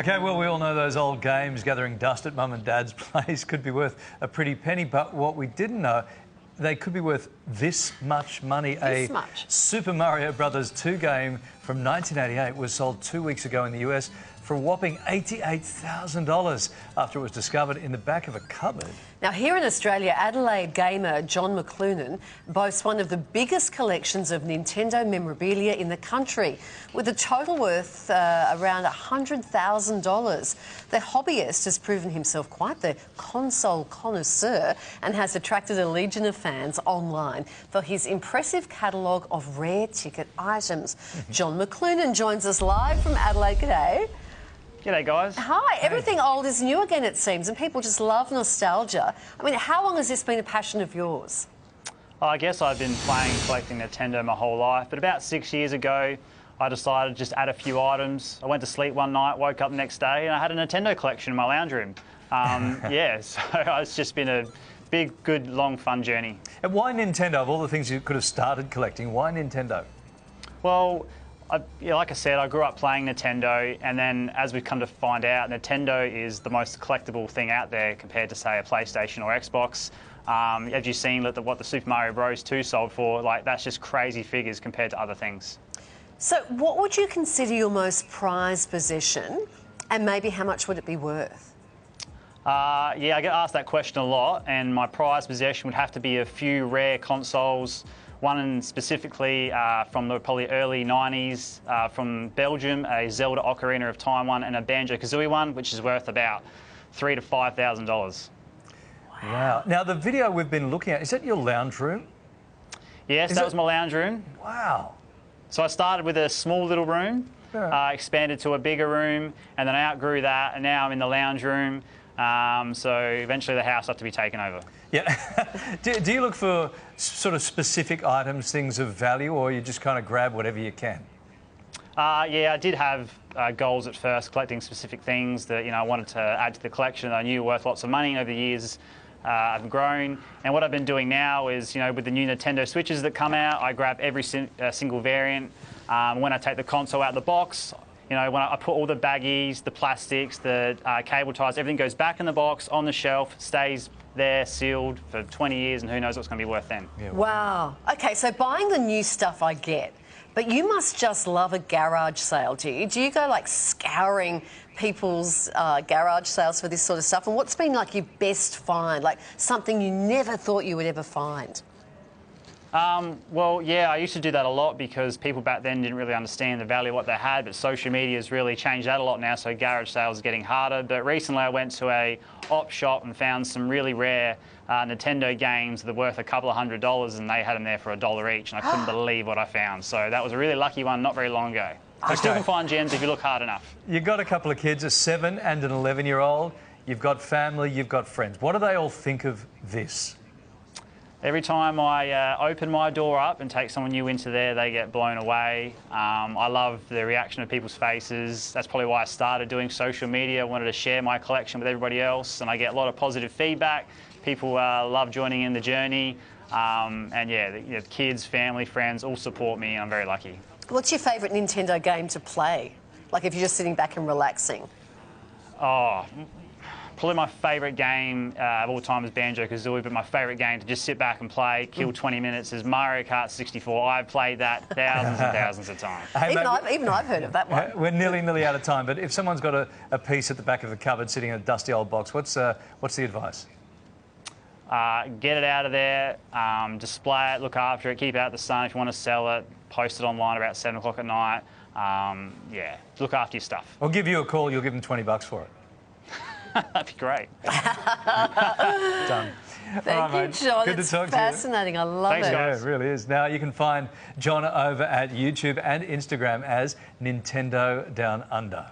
Okay, well, we all know those old games, gathering dust at mum and dad's place, could be worth a pretty penny, but what we didn't know, they could be worth this much money. This much? Super Mario Brothers 2 game from 1988 was sold 2 weeks ago in the US for a whopping $88,000 after it was discovered in the back of a cupboard. Now, here in Australia, Adelaide gamer John McLuhan boasts one of the biggest collections of Nintendo memorabilia in the country, with a total worth around $100,000. The hobbyist has proven himself quite the console connoisseur and has attracted a legion of fans online for his impressive catalogue of rare ticket items. John McLuhan joins us live from Adelaide. G'day. G'day, guys. Hi. Everything old is new again, it seems, and people just love nostalgia. I mean, how long has this been a passion of yours? I guess I've been collecting Nintendo my whole life, but about 6 years ago, I decided to just add a few items. I went to sleep one night, woke up the next day, and I had a Nintendo collection in my lounge room. Yeah, so it's just been a big, good, long, fun journey. And why Nintendo? Of all the things you could have started collecting, why Nintendo? Well, like I said, I grew up playing Nintendo, and then as we've come to find out, Nintendo is the most collectible thing out there compared to, say, a PlayStation or Xbox. As you've seen what the Super Mario Bros. 2 sold for, like, that's just crazy figures compared to other things. So what would you consider your most prized possession, and maybe how much would it be worth? Yeah, I get asked that question a lot, and my prized possession would have to be a few rare consoles. One specifically from the probably early 90s from Belgium, a Zelda Ocarina of Time one and a Banjo-Kazooie one, which is worth about $3,000 to $5,000. Wow. Now, the video we've been looking at, is that your lounge room? Yes, that was my lounge room. Wow. So I started with a small little room, expanded to a bigger room, and then I outgrew that, and now I'm in the lounge room. So eventually the house will have to be taken over. Yeah. Do you look for sort of specific items, things of value, or you just kind of grab whatever you can? Yeah, I did have goals at first, collecting specific things that I wanted to add to the collection that I knew were worth lots of money. Over the years, I've grown, and what I've been doing now is, with the new Nintendo Switches that come out, I grab every single variant. When I take the console out of the box, when I put all the baggies, the plastics, the cable ties, everything goes back in the box, on the shelf, stays there sealed for 20 years, and who knows what's going to be worth then. Yeah, wow. OK, so buying the new stuff I get, but you must just love a garage sale, do you? Do you go, like, scouring people's garage sales for this sort of stuff? And what's been, like, your best find, like something you never thought you would ever find? Well, yeah, I used to do that a lot because people back then didn't really understand the value of what they had, but social media has really changed that a lot now, so garage sales are getting harder. But recently I went to a op shop and found some really rare Nintendo games that are worth a couple of $100, and they had them there for $1 each, and I couldn't believe what I found. So that was a really lucky one not very long ago. So still can find gems if you look hard enough. You've got a couple of kids, a 7 and an 11-year-old. You've got family, you've got friends. What do they all think of this? Every time I open my door up and take someone new into there, they get blown away. I love the reaction of people's faces. That's probably why I started doing social media. I wanted to share my collection with everybody else, and I get a lot of positive feedback. People love joining in the journey. And yeah, the kids, family, friends all support me, and I'm very lucky. What's your favourite Nintendo game to play? Like if you're just sitting back and relaxing? Oh, probably my favourite game of all time is Banjo-Kazooie, but my favourite game to just sit back and play, kill 20 minutes, is Mario Kart 64. I've played that thousands and thousands of times. Hey, even I've heard of that one. We're nearly out of time, but if someone's got a piece at the back of the cupboard sitting in a dusty old box, what's the advice? Get it out of there, display it, look after it, keep it out of the sun. If you want to sell it, post it online about 7 o'clock at night. Yeah, look after your stuff. I'll give you a call, you'll give them $20 for it. That'd be great. Done. Thank you, John. Good to talk to you. Fascinating. I love Thanks, it. guys. Yeah, it really is. Now, you can find John over at YouTube and Instagram as Nintendo Down Under.